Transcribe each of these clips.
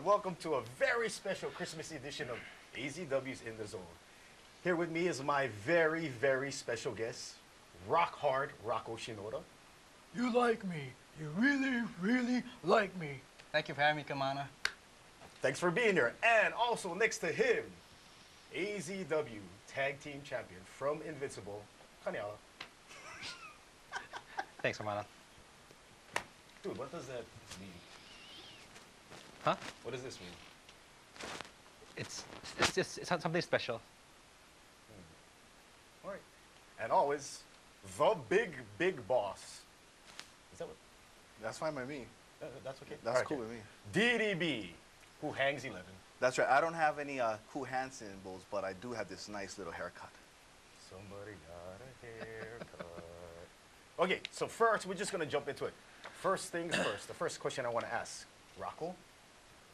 and welcome to a very special Christmas edition of AZW's In the Zone. Here with me is my very, very special guest, rock hard Rocko Shinoda. You like me. You really, really like me. Thank you for having me, Kaimana. Thanks for being here. And also next to him, AZW Tag Team Champion from Invincible, Kaniala. Thanks, Kaimana. Dude, what does that mean? Huh? What does this mean? It's something special. All right. And always, the big boss. Is that what? That's fine by me. That's okay? That's All right, cool okay. with me. DDB, who hangs 11. That's right. I don't have any cool hand symbols, but I do have this nice little haircut. Somebody got a haircut. Okay, so first, we're just going to jump into it. First things first, the first question I want to ask, Rocko,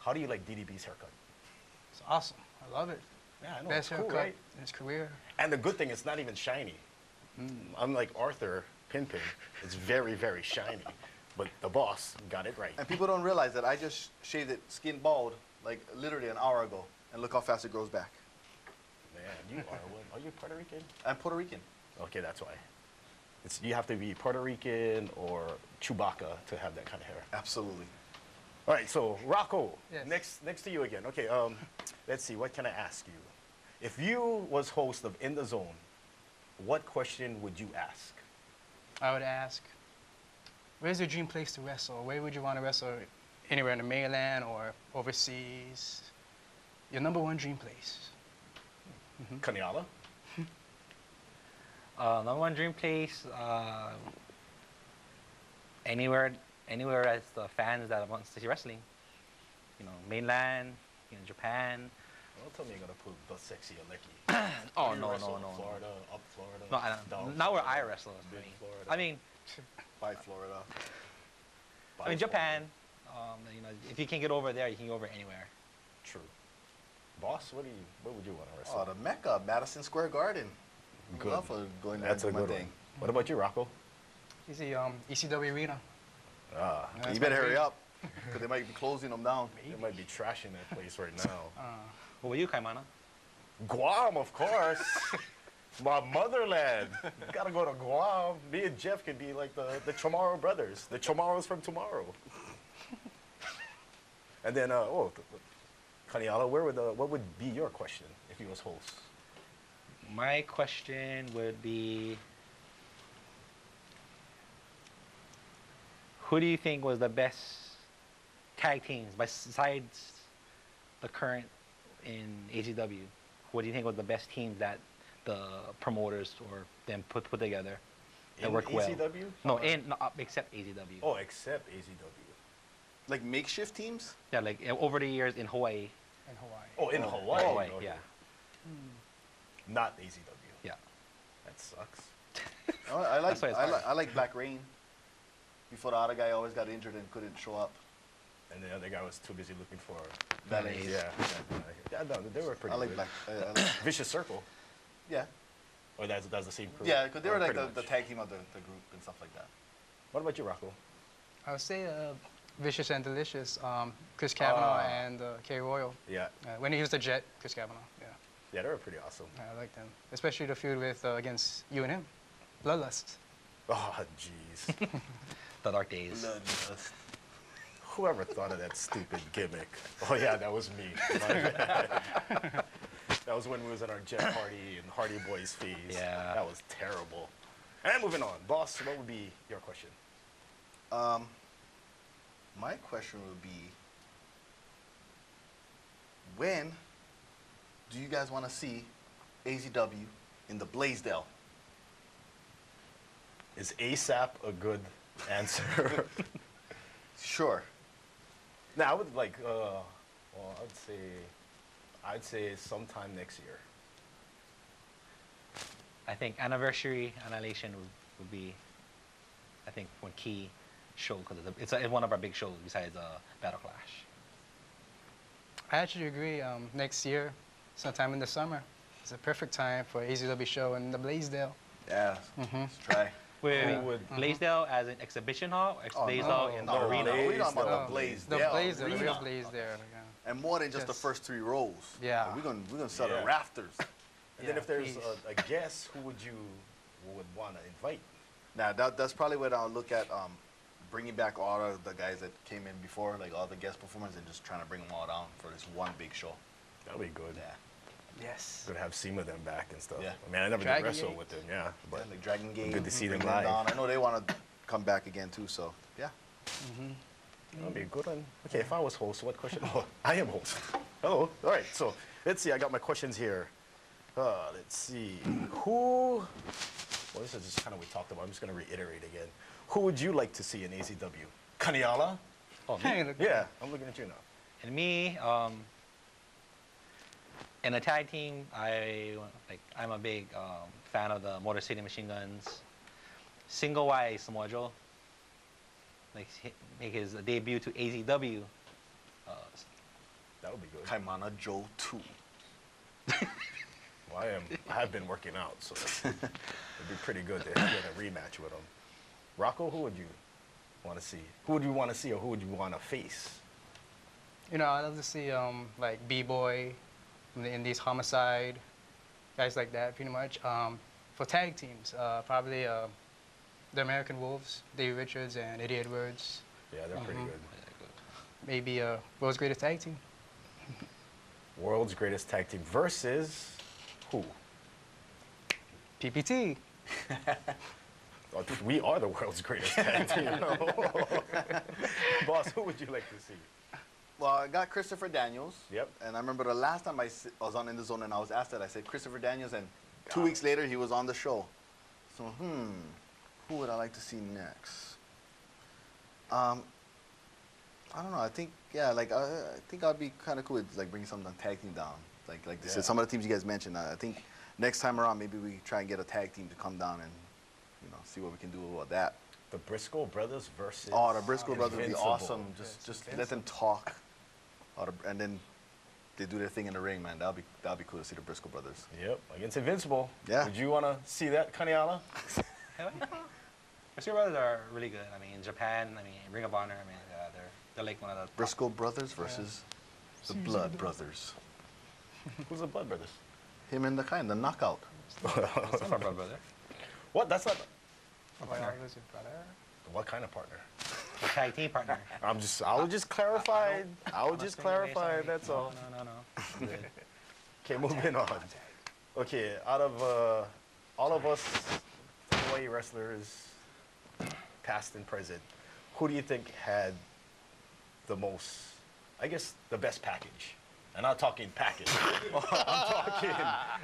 how do you like DDB's haircut? It's awesome. I love it. Yeah, I know, Best it's cool, haircut right? in his career. And the good thing, it's not even shiny. Unlike Arthur Pinpin, it's very, very shiny. But the boss got it right. And people don't realize that I just shaved it skin bald, like literally an hour ago, and look how fast it grows back. Man, you are what? Are you Puerto Rican? I'm Puerto Rican. Okay, that's why. You have to be Puerto Rican or Chewbacca to have that kind of hair. Absolutely. All right, so Rocko, Yes. next to you again. Okay, let's see, what can I ask you? If you was host of In the Zone, what question would you ask? I would ask, where's your dream place to wrestle? Where would you want to wrestle? Anywhere in the mainland or overseas? Your number one dream place. Kaniala? Number one dream place, anywhere as the fans that wants to see wrestling. You know, mainland, Japan. Don't tell me you're gonna put the sexy Aleki. Oh, You no, wrestle no. in Florida, up Florida. No, I don't. down Not where Florida, I wrestle. mid Florida. I mean, By Florida. by Japan. If you can't get over there, you can go over anywhere. True. Boss, what would you want to wrestle? Oh, the Mecca, Madison Square Garden. Good. Love for going there That's and a do my good thing. one. What about you, Rocko? Easy, ECW Arena. Ah, That's You better my hurry dream. up, because they might be closing them down. they might be trashing that place right now. What about you, Kaimana? Guam, of course. My motherland. Gotta go to Guam. Me and Jeff could be like the Chamorro brothers. The Chamorros from tomorrow. And then, Kaniala, what would be your question if you was host? My question would be, who do you think was the best tag teams besides the current in AZW? What do you think was the best teams that the promoters or them put together that In work well? AZW? No, except AZW. Oh, except AZW. Like makeshift teams? Yeah, like over the years in Hawaii. In Hawaii. Oh, in Hawaii. Hawaii, Okay. yeah. Not AZW. Yeah. That sucks. Oh, I like That's why it's hard. I like Black Rain. Before the other guy always got injured and couldn't show up. And the other guy was too busy looking for Valets. Yeah, no, they were pretty I like good. Black. I like, Vicious Circle. yeah. Or that's the same crew? Yeah, because they were like Pretty the much. tag team of the group and stuff like that. What about you, Rocko? I would say Vicious and Delicious, Chris Cavanaugh and K. Royal. Yeah. When he used the jet, Chris Cavanaugh, yeah. Yeah, they were pretty awesome. I like them. Especially the feud with against you and him. Bloodlust. Oh, jeez. The dark days. Bloodlust. Whoever thought of that stupid gimmick? Oh, yeah, that was me. My bad. That was when we was at our jet party and Hardy Boys fees. Yeah. That was terrible. And moving on. Boss, what would be your question? My question would be, when do you guys want to see AZW in the Blaisdell? Is ASAP a good answer? Sure. Now, I would like, I'd say sometime next year. I think Anniversary Annihilation would be, I think, one key show because it's one of our big shows besides Battle Clash. I actually agree. Next year, sometime in the summer, it's a perfect time for AZW show in the Blaisdell. Yeah. Let's try. Wait, Who would- Blaisdell as an exhibition hall, or Oh, Blaisdell no, in no, the no, arena? no. We're talking about No, the Blaisdell. The Blaze there, the real Arena. Blaze there. Yeah. And more than just the Yes. first 3 rows. Yeah. Like, we're gonna sell Yeah. the rafters. And then Yeah, if there's please. a guest, who would want to invite? Now that's probably what I'll look at. Bringing back all of the guys that came in before, like all the guest performers, and just trying to bring them all down for this one big show. That'll be good. Yeah. Yes. Good to have Seema them back and stuff. Yeah. I mean, I never Dragon did wrestle Gate. with them, yeah. But Yeah, like Dragon Gate. good to see them bring live. down. I know they want to come back again too. So yeah. that'll be a good one. Okay, if I was host, what question? Oh, I am host. Hello. All right, so let's see. I got my questions here. Let's see. Well, this is just kind of what we talked about. I'm just going to reiterate again. Who would you like to see in AZW? Kaniala? Oh, me? Hey, look at Yeah, I'm looking at you now. And me, in a tag team, I'm a big fan of the Motor City Machine Guns. Single wise Samoa Joe, make his debut to AZW. That would be good. Kaimana Joe 2. Well, I have been working out, so it'd be pretty good to get a rematch with him. Rocko, who would you want to see? Who would you want to see, or who would you want to face? You know, I'd love to see like B-Boy from the Indies, Homicide, guys like that, pretty much. For tag teams, probably the American Wolves, Dave Richards and Eddie Edwards. Yeah, they're pretty good. Maybe World's Greatest Tag Team. World's Greatest Tag Team versus who? PPT. Oh, we are the world's greatest tag team. Boss, who would you like to see? Well, I got Christopher Daniels. Yep. And I remember the last time I was on In the Zone and I was asked that, I said Christopher Daniels, and 2 weeks later he was on the show. So, who would I like to see next? I don't know. I think, yeah, like I think I'd be kind of cool with like bringing some tag team down. Like they Yeah. said, some of the teams you guys mentioned. I think next time around maybe we try and get a tag team to come down and see what we can do about that. The Briscoe brothers versus. Oh, the Briscoe brothers would be Invincible. awesome. Just let them talk, and then they do their thing in the ring, man. That'll be cool to see the Briscoe brothers. Yep, against Invincible. Yeah. Would you want to see that, Kaniala? Hell yeah. Briscoe brothers are really good. I mean, in Japan, Ring of Honor, they're like one of the Briscoe brothers versus the Blood brothers. Who's the Blood brothers? Him and the knockout. That's not my brother. What? That's not. Partner. Brother. What kind of partner? The tag team partner. I'll just clarify. I'll I'm just not saying clarify. anything. That's all. No. I'm good. Okay, moving on. Okay, out of all of us Hawaii wrestlers, past and present, who do you think had the most, I guess, the best package? And I'm talking package.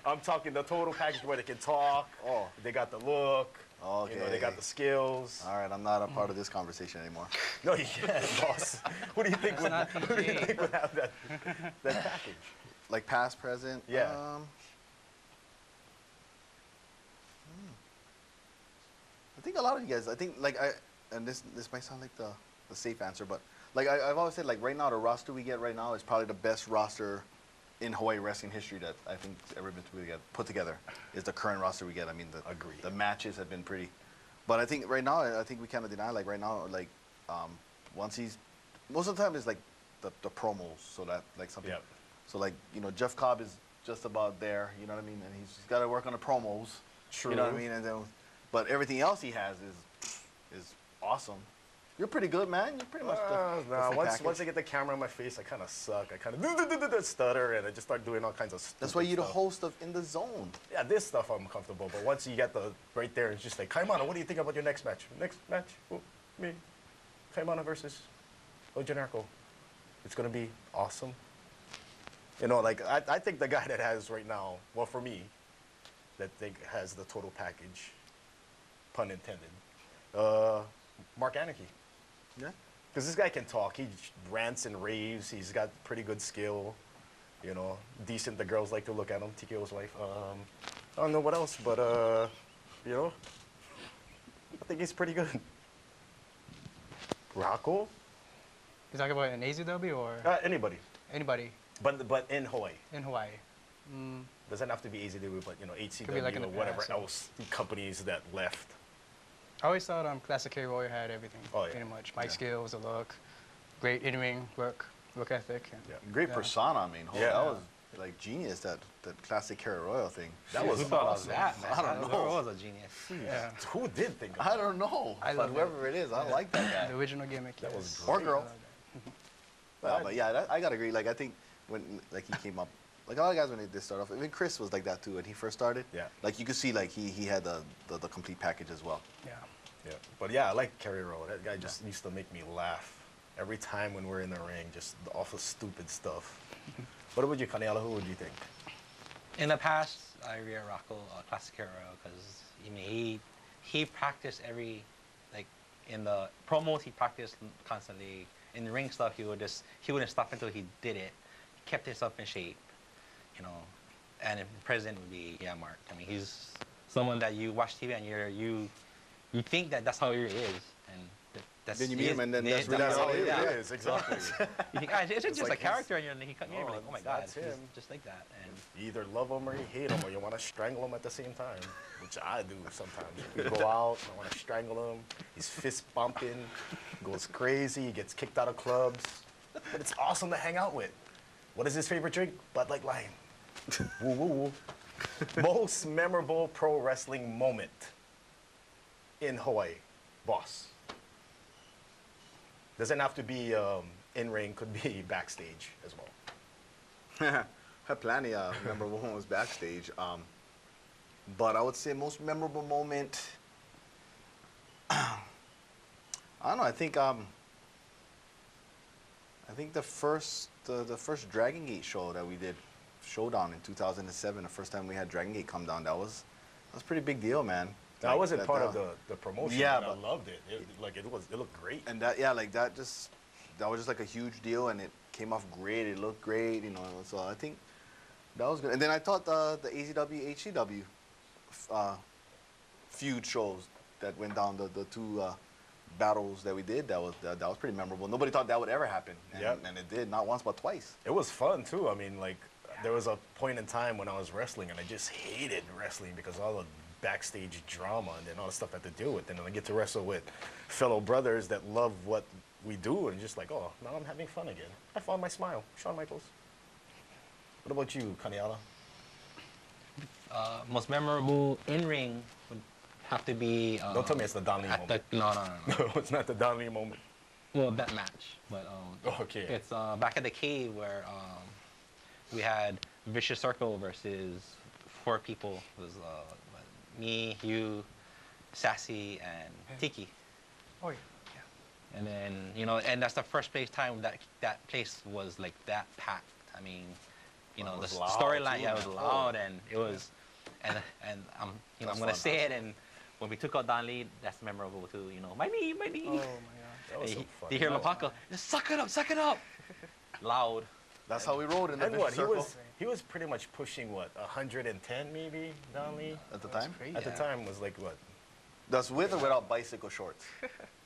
I'm talking the total package where they can talk. Oh. They got the look. Okay. They got the skills. All right, I'm not a part of this conversation anymore. No, you can't, boss. Who do you think would have that package? Like past, present. Yeah. I think a lot of you guys. I think and this might sound like the safe answer, but like I've always said, like right now the roster we get right now is probably the best roster in Hawaii wrestling history that I think ever been put together. Is the current roster we get. I mean, Agreed. The matches have been pretty, but I think right now I think we cannot deny, like right now, like once most of the time it's like the promos, so that like something. Yep. So like Jeff Cobb is just about there, you know what I mean, and he's got to work on the promos. True. You know what I mean, and then, but everything else he has is awesome. You're pretty good, man. You're pretty much the once I get the camera in my face, I kind of suck. I kind of stutter, and I just start doing all kinds of stuff. That's why you're the host of In the Zone. Yeah, this stuff I'm comfortable, but once you get the right there, it's just like, Kaimana, what do you think about your next match? Next match? Who? Me. Kaimana versus El Generico. It's going to be awesome. Like, I think the guy that has right now, well, for me, that has the total package, pun intended, Mark Anarchy. Yeah. Because this guy can talk. He rants and raves. He's got pretty good skill. Decent. The girls like to look at him. TKO's wife. I don't know what else, but, I think he's pretty good. Rocko? You talking about an AZW or Anybody. anybody But in Hawaii. in Hawaii? Doesn't have to be AZW, but, HCW Could be like or in the whatever past, else companies that left. I always thought Classic K Royal had everything. Oh, yeah. Pretty much. Mic Yeah. skills, the look, great in-ring work ethic. And, Yeah. Great Yeah. persona. I mean, Yeah. that was like genius. That Classic Carrot Royal thing. That was Who thought of awesome. that, man? I don't know. Who was a genius? Yeah. Who did think of I don't know. I but love whoever it is, I like that The guy. original gimmick. That yes. was Or great. girl. I love that. But yeah, that, I gotta agree. Like I think when like he came up, like a lot of guys when they did start off, even Chris was like that too when he first started. Yeah. Like you could see like he had the complete package as well. Yeah. Yeah, but yeah, I like Kerry Rowe. That guy just used to make me laugh every time when we're in the ring, just the awful stupid stuff. What about you, Kaniala? Who would you think? In the past, I agree with Rocko, Classic Hero, because I mean, he practiced like in the promos, he practiced constantly. In the ring stuff, he wouldn't stop until he did it. He kept himself in shape, you know. And the president would be Mark. I mean, he's someone that you watch TV and you think that that's how he is, and that's Then you meet him and then that's really That's how how it it is. is, exactly. You think, it's just like a his- character, and then he cut me, Oh, like, oh my god, that's he's him. just like that. And You either love him or you hate him, or you want to strangle him at the same time, which I do sometimes. We go out, I want to strangle him. He's fist bumping, goes crazy, he gets kicked out of clubs. But it's awesome to hang out with. What is his favorite drink? Bud Light Lime. Woo woo woo. Most memorable pro wrestling moment in Hawaii, boss. Doesn't have to be in ring, could be backstage as well. Had plenty of memorable moments backstage. But I would say most memorable moment. I don't know. I think the first Dragon Gate show that we did, Showdown in 2007, the first time we had Dragon Gate come down, that was a pretty big deal, man. I Like, wasn't that- part of that- the promotion, Yeah, but I but- loved it. It looked great. And that was just like a huge deal, and it came off great. It looked great, you know. So I think that was good. And then I thought the AZW HCW feud shows that went down, the two battles that we did, that was pretty memorable. Nobody thought that would ever happen, and, Yep. and it did, not once but twice. It was fun too. I mean, like there was a point in time when I was wrestling, and I just hated wrestling because all the backstage drama and then all the stuff I had to deal with. And then I get to wrestle with fellow brothers that love what we do, and just like, oh, now I'm having fun again. I found my smile. Shawn Michaels. What about you, Kaniala? most memorable in ring would have to be. Don't tell me it's the Don Lee at moment. no. No, it's not the Don Lee moment. Well, that match, but Okay. it's back at the cave where we had Vicious Circle versus 4 people. It was me, you, Sassy, and Tiki. Oh, yeah. And then, and that's the first time that place was like that packed. I mean, It the was loud, storyline, too, yeah, it was man. loud, and it was, and I'm That's gonna fun, say that's it, and when we took out Don Lee, that's memorable too. My knee. Oh, my God. That was And so fun. you hear Lapaka, just suck it up, loud. That's how we rolled in the And what, Vicious Circle he was pretty much pushing, what, 110 maybe, Don Lee? at the That's time. crazy. At the Yeah. time was like, what? That's with or without bicycle shorts.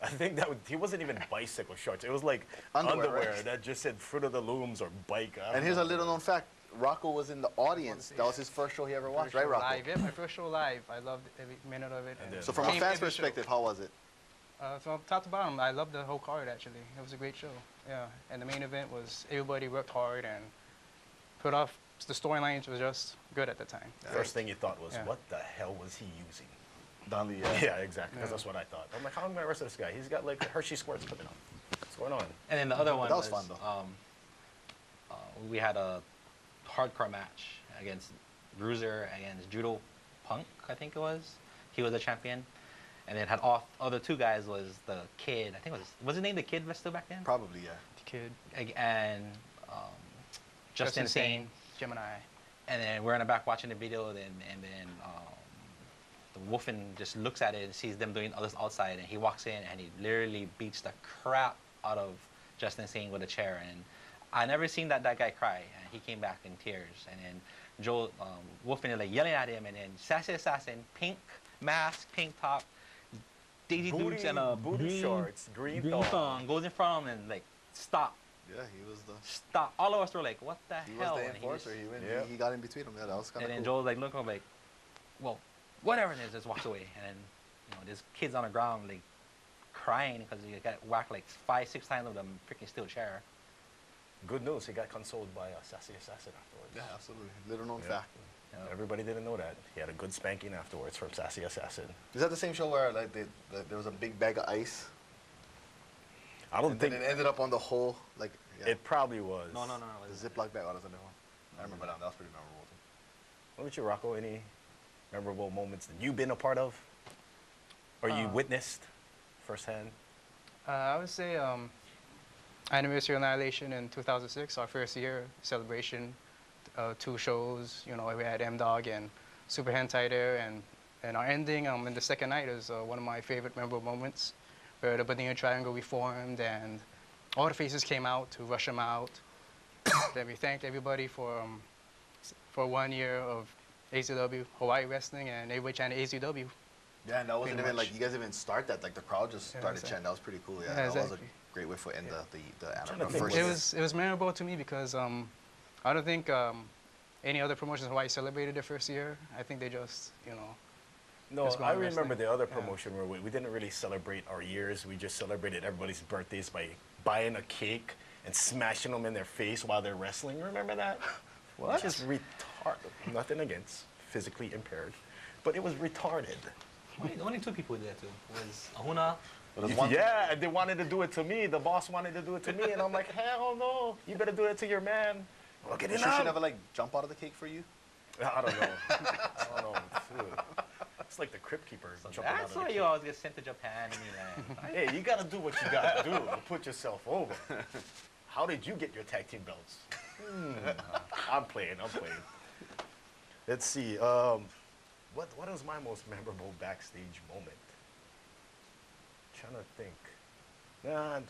I think he wasn't even bicycle shorts. It was like Underwear, underwear right? that just said Fruit of the Looms or bike. I don't And here's know. a little known fact. Rocco was in the audience. That was his first show he ever watched, right, Rocco? Live. Yeah, my first show live. I loved every minute of it. And then- So from a Came fan's into the show. perspective, how was it? From top to bottom, I loved the whole card, actually. It was a great show. Yeah. And the main event was everybody worked hard and put off. The storylines was just good at the time. First thing you thought was, Yeah. what the hell was he using? Don Lee, Yeah, exactly. 'Cause Yeah. that's what I thought. I'm like, how am I wrestle this guy? He's got like Hershey squirts coming out. What's going on? And then the other one That was fun, though. We had a hardcore match against Bruiser against Judo Punk, I think it was. He was the champion. And then had off other 2 guys was the Kid. I think was his name the Kid still back then? Probably, yeah. The kid. And Justin Sane. Gemini. And then we're in the back watching the video, and then the Wolfen just looks at it and sees them doing all this outside, and he walks in and he literally beats the crap out of Justin Sane with a chair. And I never seen that guy cry, and he came back in tears. And then Joel Wolfen is like yelling at him, and then Sassy Assassin, pink mask, pink top, Daisy Dukes, and a booty green, shorts, green green thong. thong goes in front of him and like stop. Yeah, he was the All of us were like, what the hell? the And he enforcer. just- He went. Yeah. He got in between them. Yeah, that was kind And of then cool. Joel's like, look, I'm like, well, whatever it is, just walks away. And then You know, there's kids on the ground like crying because he got whacked like 5, 6 times with a freaking steel chair. Good news, he got consoled by a Sassy Assassin afterwards. Yeah, absolutely. Little known Yeah. fact. Yeah. Everybody didn't know that. He had a good spanking afterwards from Sassy Assassin. Is that the same show where like there was a big bag of ice? I don't And think then it ended up on the whole like. Yeah. it probably was. No. The Ziploc bag. Oh, that's a new one. I remember that. That was pretty memorable too. What about you, Rocco? Any memorable moments that you've been a part of? Or you witnessed firsthand? I would say Anniversary of Annihilation in 2006, our first year celebration. 2 shows, you know, we had M-Dog and Super Hentai there, and our ending in the second night is one of my favorite memorable moments, where the Bermuda Triangle reformed and all the faces came out to rush them out. Then we thanked everybody for 1 year of ACW, Hawaii Wrestling, and everybody chanted ACW. Yeah, and that wasn't Pretty even much. like you guys didn't even start that. Like the crowd just Yeah, started exactly. chanting. That was pretty cool. Yeah, Yeah, that was a exactly. great way for end trying the to anime think first. It was memorable to me because I don't think any other promotions in Hawaii celebrated their first year. I think they just, you know. No, Just I going remember wrestling. the other Yeah. promotion where we didn't really celebrate our years. We just celebrated everybody's birthdays by buying a cake and smashing them in their face while they're wrestling. Remember that? What? Just retarded. Nothing against physically impaired, but it was retarded. Only 2 people did that too. It was Ahuna. But there's one- Yeah, and they wanted to do it to me. The boss wanted to do it to me, and I'm like, hell no! You better do it to your man. Look at it She now. should never like jump out of the cake for you. I don't know. I don't know. Dude. It's like the Crypt Keeper jumping out of That's the why cake. you always get sent to Japan. And Hey, you gotta do what you gotta do to put yourself over. How did you get your tag team belts? I'm playing. Let's see. What was my most memorable backstage moment? Trying to think.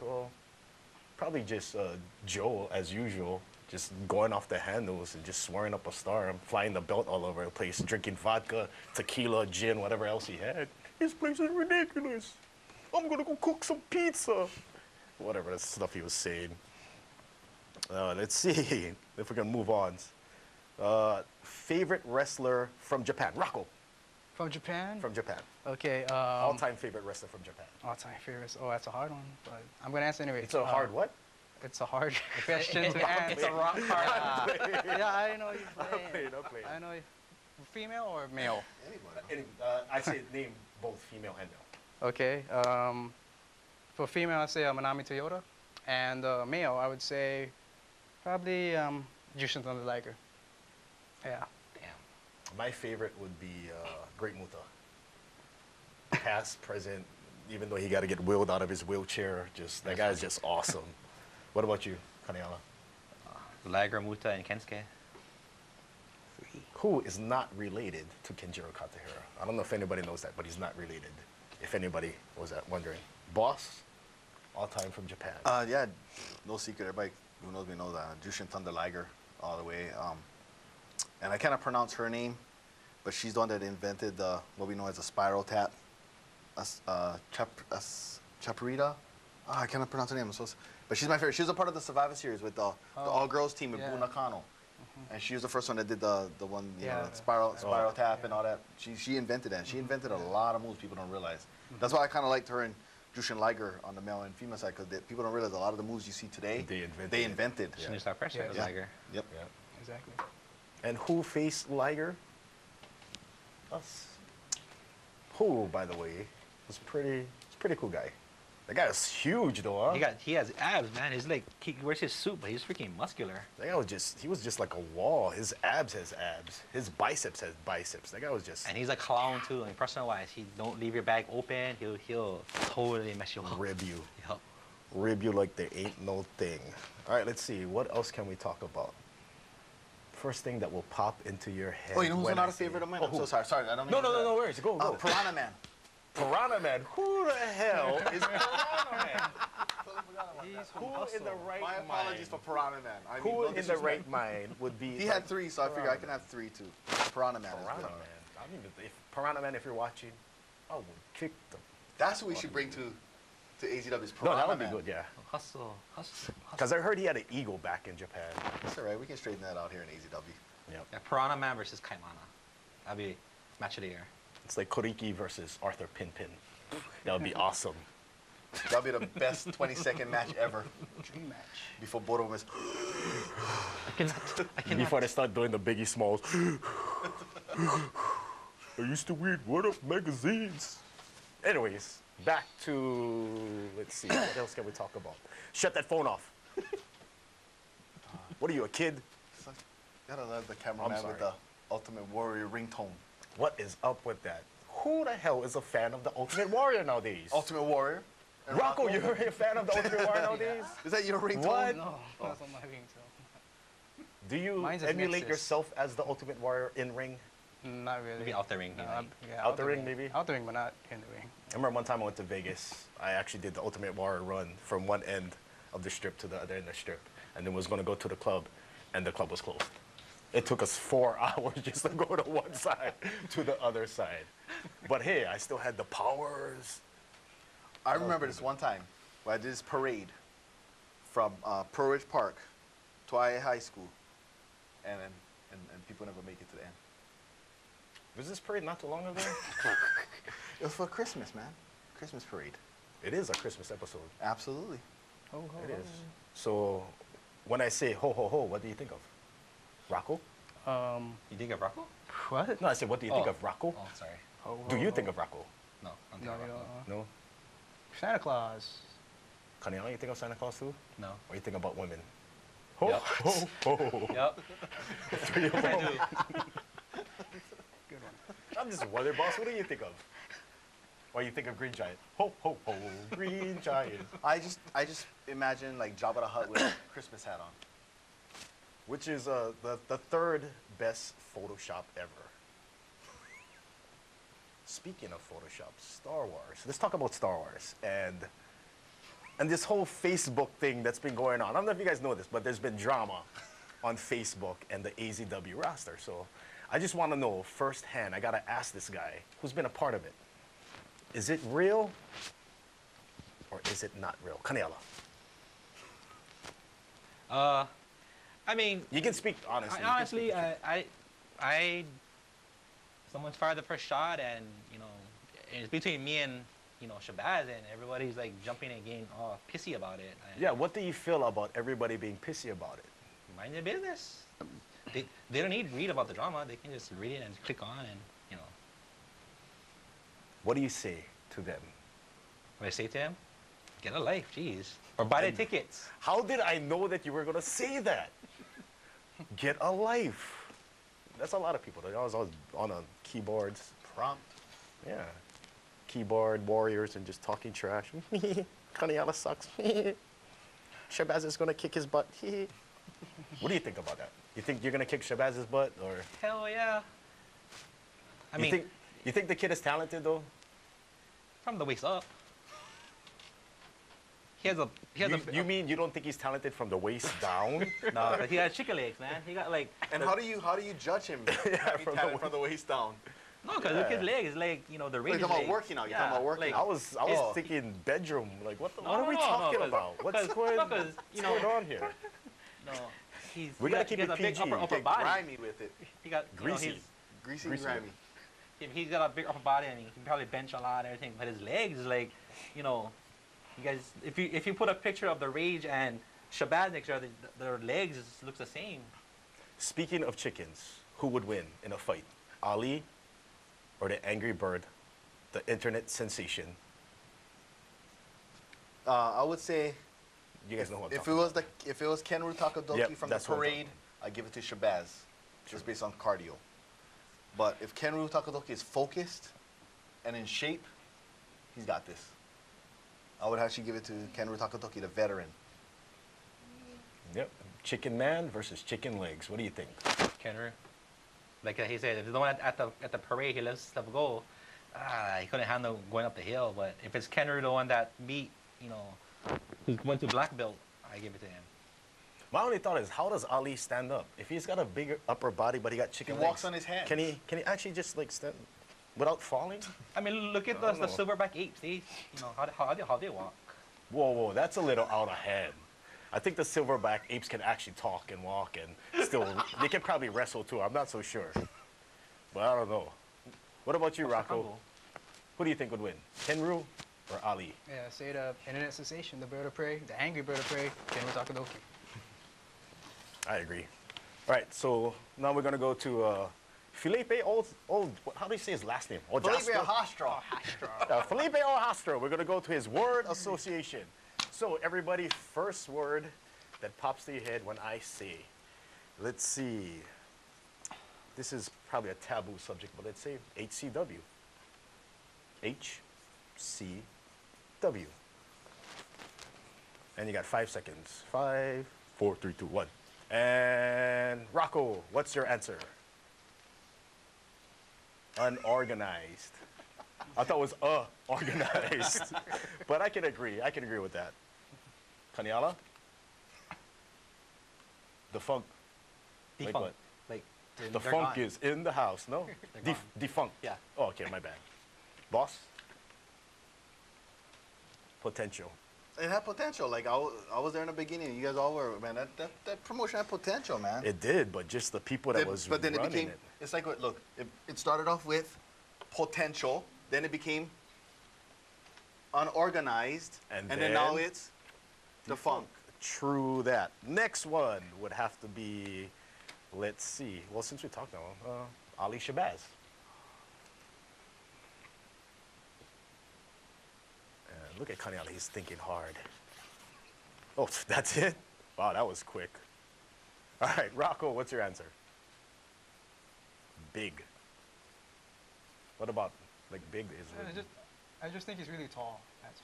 Well, probably just Joe, as usual, just going off the handles and just swearing up a storm, flying the belt all over the place, drinking vodka, tequila, gin, whatever else he had. This place is ridiculous. I'm gonna go cook some pizza. Whatever the stuff he was saying. Let's see if we can move on. Favorite wrestler from Japan? Rocco From Japan? from Japan. Okay. All-time favorite wrestler from Japan. All-time favorites. Oh, that's a hard one, but I'm gonna answer anyway. It's a hard what? It's a hard question to answer. it's a rock hard. Yeah, I know you play. I'm playing. I know you. Female or male? Anybody. I say name both female and male. Okay. For female, I'd say Manami Toyota, and male, I would say probably Jushin Thunder Liger. Yeah. Damn. My favorite would be Great Muta. Past, present, even though he got to get wheeled out of his wheelchair, just that guy's just awesome. What about you, Kaniala? Liger, Muta, and Kensuke. Who is not related to Kenjiro Katahira? I don't know if anybody knows that, but he's not related. If anybody was wondering. Boss, all time from Japan. Yeah, no secret. Everybody who knows me knows that. Jushin Thunder Liger, all the way. And I cannot pronounce her name, but she's the one that invented what we know as a spiral tap. Chaparita? I cannot pronounce her name. But she's my favorite. She was a part of the Survivor Series with the all-girls team with yeah. Buna Kano. And she was the first one that did the one, you know, Yeah. spiral tap and all that. She invented that. She invented a lot of moves people don't realize. That's why I kind of liked her and Jushin Liger on the male and female side, because people don't realize a lot of the moves you see today, They invented invented. Yeah. Shinya Star Pressure, Yeah. Liger. Yep. Yeah. Exactly. And who faced Liger? Us. Who, by the way, was a pretty cool guy. That guy was huge though, huh? He has abs, man. He's like, he wears his suit, but he's freaking muscular. That guy he was just like a wall. His abs has abs. His biceps has biceps. That guy was just And he's a clown too. And personal-wise, he don't leave your bag open. He'll totally mess you up. rib you. Yup. Rib you like there ain't no thing. All right, let's see. What else can we talk about? First thing that will pop into your head. Oh, you know who's when not I a say- favorite of mine? Oh, I'm who? so sorry. Sorry, I don't mean No, to no, do no, that. no worries. Go, go. Piranha Man. Piranha Man. Who the hell is Piranha Man? He's Who in the right My apologies mind? for Piranha Man. I mean, Who no in the disrespect. right mind would be? He had 3, so I figure I can have 3 too. Piranha Man. is Piranha good. Man. I don't even. If Piranha Man, if you're watching, I would kick them. That's what we should bring to AZW's No, Piranha that would be Man. good. Yeah. Hustle. Because I heard he had an eagle back in Japan. That's all right. We can straighten that out here in AZW. Yep. Yeah, Piranha Man versus Kaimana. That'd be match of the year. It's like Koriki versus Arthur Pinpin. That would be awesome. That'll be the best 20-second match ever. Dream match. Before both of them is. I cannot. Before they start doing the Biggie Smalls. I used to read What Up magazines. Anyways, back to, let's see, what else can we talk about? Shut that phone off. What are you, a kid? Gotta love the cameraman sorry. with the Ultimate Warrior ringtone. What is up with that? Who the hell is a fan of the Ultimate Warrior nowadays? Ultimate Warrior. And Rocko, you're a fan of the Ultimate Warrior nowadays? Is that your ringtone? What? No, that's not my ringtone. Do you Mine's is emulate Nexus. yourself as the Ultimate Warrior in ring? Not really. Maybe out the ring, No, maybe. yeah, Out the ring, maybe? Out the ring, but not in the ring. I remember one time I went to Vegas. I actually did the Ultimate Warrior run from one end of the strip to the other end of the strip, and then was going to go to the club, and the club was closed. It took us 4 hours just to go to one side to the other side. But hey, I still had the powers. I remember this one time where I did this parade from Pearl Ridge Park to IA High School, and people never make it to the end. Was this parade not too long ago? It was for Christmas, man. Christmas parade. It is a Christmas episode. Absolutely. Oh, ho, It ho. is. So when I say ho ho ho, what do you think of? Rocko? You think of Rocko? What? No, I said, what do you think Oh. of Rocko? Oh, sorry. Ho, Do ho, you ho. think of Rocko? No, I'm No, thinking you of don't. Rocko. No? Santa Claus. Kaniala, you think of Santa Claus too? No. Or you think about women? Ho Yep. ho ho. Yep. Three of I them. do. Good one. I'm just wondering, boss, what do you think of? Or you think of Green Giant? Ho ho ho, Green Giant. I just imagine like Jabba the Hutt with a Christmas hat on. Which is the third best Photoshop ever. Speaking of Photoshop, Star Wars. Let's talk about Star Wars and this whole Facebook thing that's been going on. I don't know if you guys know this, but there's been drama on Facebook and the AZW roster. So I just want to know firsthand. I gotta ask this guy who's been a part of it. Is it real or is it not real? Kaniala, I mean, you can speak honestly. You can honestly, speak the truth. I, someone's fired the first shot, and you know, it's between me and Shabazz, and everybody's like jumping and getting all pissy about it. And Yeah, what do you feel about everybody being pissy about it? mind their business. They don't need to read about the drama. They can just read it and click on, and What do you say to them? what I say to them, get a life, jeez, or buy the tickets. How did I know that you were gonna say that? Get a life. That's a lot of people. They're always on keyboards. Prompt. Yeah. Keyboard warriors and just talking trash. Kaniala sucks. Shabazz is gonna kick his butt. What do you think about that? You think you're gonna kick Shabazz's butt, or Hell yeah. I mean, you think the kid is talented though? from the waist up. He has a You mean you don't think he's talented from the waist down? no, but he got chicken legs, man. He got like And how do you judge him? From the waist down. no, because look at his legs, like the You're range. talking about working out. You're talking about working I out. was Oh. thinking bedroom. Like what No, what are we no, talking 'cause- about? What's 'cause- going, no, 'cause, what's going on here? No, he's. We he gotta got- keep he has it a big PG. upper Get body. grimy with it. He got Greasy. Greasy, Greasy. grimy. he's got a big upper body and he can probably bench a lot and everything. But his legs, like, you guys, if you put a picture of the Rage and Shabazz next to her, their legs looks the same. Speaking of chickens, who would win in a fight? Ali or the Angry Bird, the internet sensation? I would say You guys know what I'm if talking it was if it was Kenru Takadoki Yep, from the that's what I'm parade, I give it to Shabazz, just based on cardio. But if Kenru Takadoki is focused and in shape, he's got this. I would actually give it to Kenru Takadoki, the veteran. Yep. Chicken man versus chicken legs. What do you think? Kenner, like he said, if the one at the parade, he lets stuff go. He couldn't handle going up the hill. But if it's Kenner, the one that beat, who went to black belt, I give it to him. My only thought is, how does Ali stand up? If he's got a bigger upper body, but he got chicken He legs, walks on his hands. Can he actually just like stand without falling? I mean, look at I the don't know. silverback apes. They, how they walk. Whoa, that's a little out of hand. I think the silverback apes can actually talk and walk and still, they can probably wrestle too. I'm not so sure. But I don't know. What about you, What's the Rocco? combo? Who do you think would win, Tenru or Ali? Yeah, say the internet sensation, the bird of prey, the angry bird of prey, Kenwa Takadoki. I agree. All right, so now we're gonna go to Felipe how do you say his last name? Felipe Hastro. Felipe Ojastro. We're gonna go to his word association. So everybody, first word that pops to your head when I say, let's see. This is probably a taboo subject, but let's say HCW. HCW. And you got 5 seconds. 5, 4, 3, 2, 1. And Rocco, what's your answer? Unorganized. I thought it was organized. But I can agree. I can agree with that. Kaniala? The funk. Like Defunct. what? Like, The they're funk gone. is in the house, no? They're gone. Defunct. Yeah. Oh, okay, my bad. Boss? Potential. It had potential. Like, I was there in the beginning. You guys all were, man. That promotion had potential, man. It did, but just the people that was But then it running became, it. it's like, look, it started off with potential, then it became unorganized, And then now then it's defunct. True that. Next one would have to be, let's see. Well, since we talked now, Ali Shabazz. Look at Kaniala, he's thinking hard. Oh, that's it? Wow, that was quick. All right, Rocco, what's your answer? Big. What about, like, big is I just think he's really tall. That's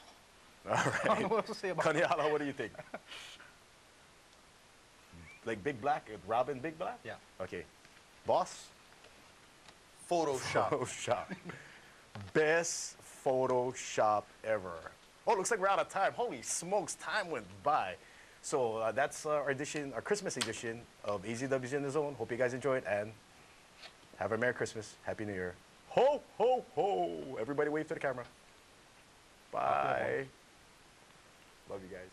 all. all I don't right. know what else to say about Kaniala, what do you think? Like Big Black, Robin Big Black? Yeah. Okay. Boss? Photoshop. Photoshop. Best Photoshop ever. Oh, looks like we're out of time. Holy smokes, time went by. So that's our edition, our Christmas edition of AZW's in the Zone. Hope you guys enjoyed and have a Merry Christmas, Happy New Year. Ho, ho, ho. Everybody wave to the camera. Bye. Love you guys.